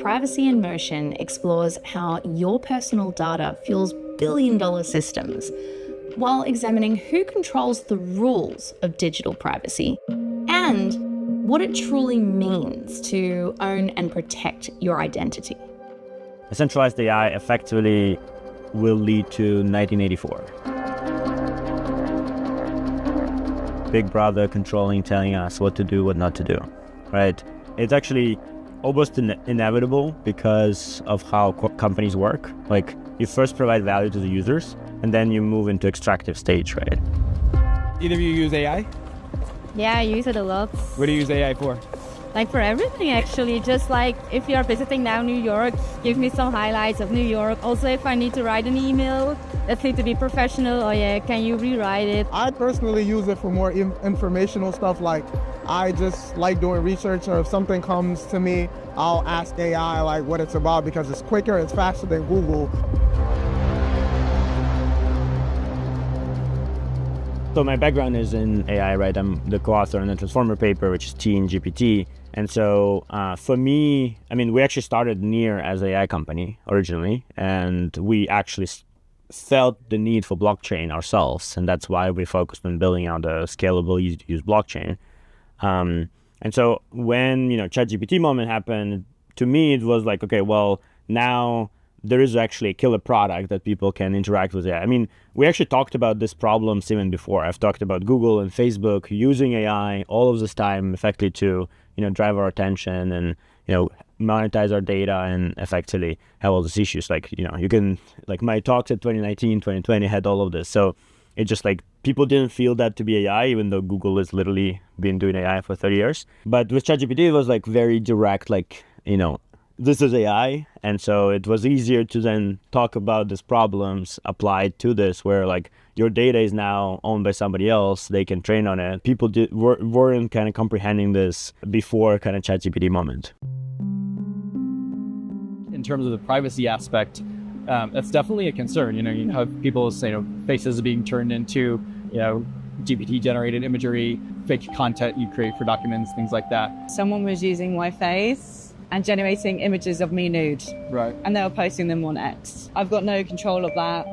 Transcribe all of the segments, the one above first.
Privacy in Motion explores how your personal data fuels billion-dollar systems, while examining who controls the rules of digital privacy and what it truly means to own and protect your identity. A centralized AI effectively will lead to 1984. Big Brother controlling, telling us what to do, what not to do, right? It's actually almost inevitable because of how companies work. Like, you first provide value to the users, and then you move into extractive stage, right? Either of you use AI? Yeah, I use it a lot. What do you use AI for? Like for everything, actually. Just like if you're visiting now New York, give me some highlights of New York. Also, if I need to write an email that needs to be professional, oh yeah, can you rewrite it? I personally use it for more informational stuff. Like, I just like doing research, or if something comes to me, I'll ask AI like what it's about, because it's quicker, it's faster than Google. So my background is in AI, right? I'm the co-author on the Transformer paper, which is T in GPT. And so for me, I mean, we actually started Near as an AI company originally, and we actually felt the need for blockchain ourselves. And that's why we focused on building out a scalable, easy to use blockchain. And so when, ChatGPT moment happened, to me, it was like, okay, well, now there is actually a killer product that people can interact with AI. I mean, we actually talked about this problem even before. I've talked about Google and Facebook using AI all of this time effectively to, drive our attention and, monetize our data and effectively have all these issues. Like, you can, like my talks at 2019, 2020 had all of this. So it just like, people didn't feel that to be AI, even though Google has literally been doing AI for 30 years. But with ChatGPT, it was like very direct, like, this is AI, and so it was easier to then talk about these problems applied to this, where like your data is now owned by somebody else, they can train on it. People weren't kind of comprehending this before kind of ChatGPT moment. In terms of the privacy aspect, that's definitely a concern. You have people say, faces being turned into, GPT-generated imagery, fake content you create for documents, things like that. Someone was using my face and generating images of me nude. Right. And they were posting them on X. I've got no control of that.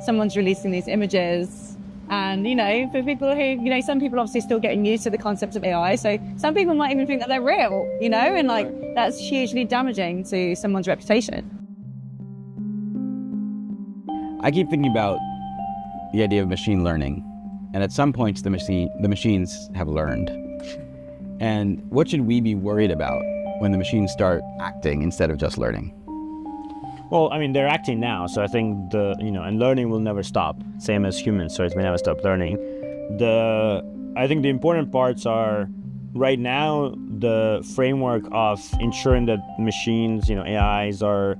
Someone's releasing these images. And, for people who, some people obviously still getting used to the concept of AI. So some people might even think that they're real, and like that's hugely damaging to someone's reputation. I keep thinking about the idea of machine learning. And at some points, the machines have learned. And what should we be worried about when the machines start acting instead of just learning? Well, I mean, they're acting now, so I think and learning will never stop, same as humans, so it may never stop learning. I think the important parts are, right now, the framework of ensuring that machines, AIs are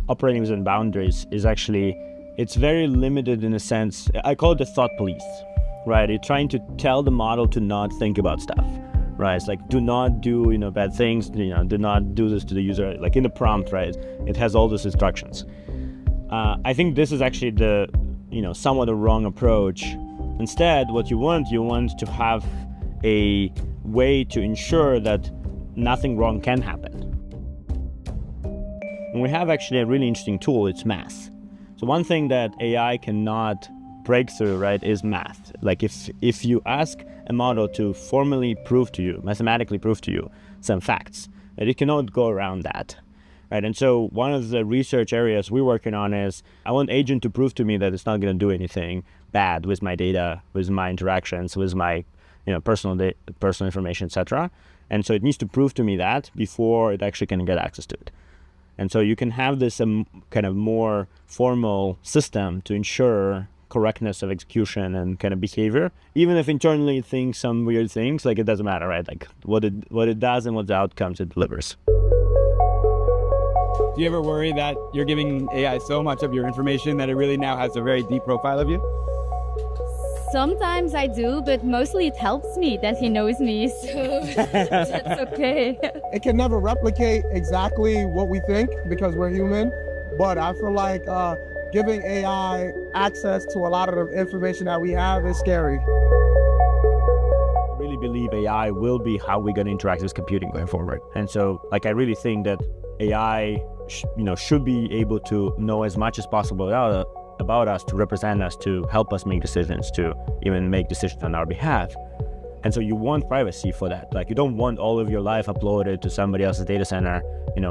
operating within boundaries is actually, it's very limited in a sense. I call it the thought police, right? You're trying to tell the model to not think about stuff. Right, it's like, do not do, bad things, do not do this to the user, like in the prompt, right? It has all these instructions. I think this is actually the, somewhat a wrong approach. Instead, what you want to have a way to ensure that nothing wrong can happen. And we have actually a really interesting tool, it's math. So one thing that AI cannot break through, right, is math. Like if you ask a model to formally prove to you, mathematically prove to you some facts, that it cannot go around that, right? And so one of the research areas we're working on is, I want agent to prove to me that it's not going to do anything bad with my data, with my interactions, with my personal information, etc. And so it needs to prove to me that before it actually can get access to it. And so you can have this kind of more formal system to ensure correctness of execution and kind of behavior, even if internally it thinks some weird things, like it doesn't matter, right? Like what it does and what the outcomes it delivers. Do you ever worry that you're giving AI so much of your information that it really now has a very deep profile of you? Sometimes I do, but mostly it helps me that he knows me, so that's okay. It can never replicate exactly what we think because we're human, but I feel like giving AI access to a lot of the information that we have is scary. I really believe AI will be how we're going to interact with computing going forward. And so, I really think that AI, should be able to know as much as possible about us, to represent us, to help us make decisions, to even make decisions on our behalf. And so you want privacy for that. Like, you don't want all of your life uploaded to somebody else's data center,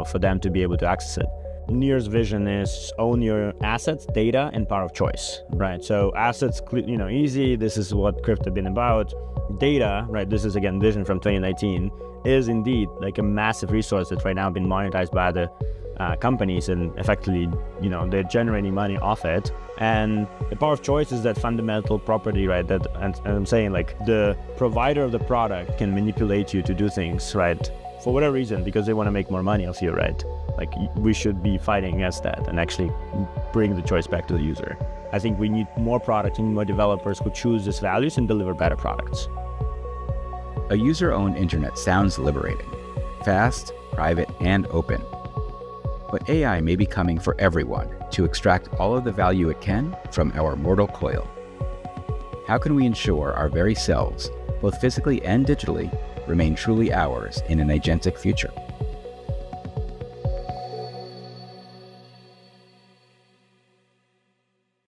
for them to be able to access it. Near's vision is own your assets, data, and power of choice, right? So assets, easy. This is what crypto been about. Data, right? This is again vision from 2019, is indeed like a massive resource that's right now been monetized by the companies, and effectively, they're generating money off it. And the power of choice is that fundamental property, right? That, and I'm saying, like, the provider of the product can manipulate you to do things, right? For whatever reason, because they want to make more money off you, right? Like, we should be fighting against that and actually bring the choice back to the user. I think we need more products and more developers who choose these values and deliver better products. A user-owned internet sounds liberating, fast, private, and open. But AI may be coming for everyone to extract all of the value it can from our mortal coil. How can we ensure our very selves, both physically and digitally, remain truly ours in an agentic future?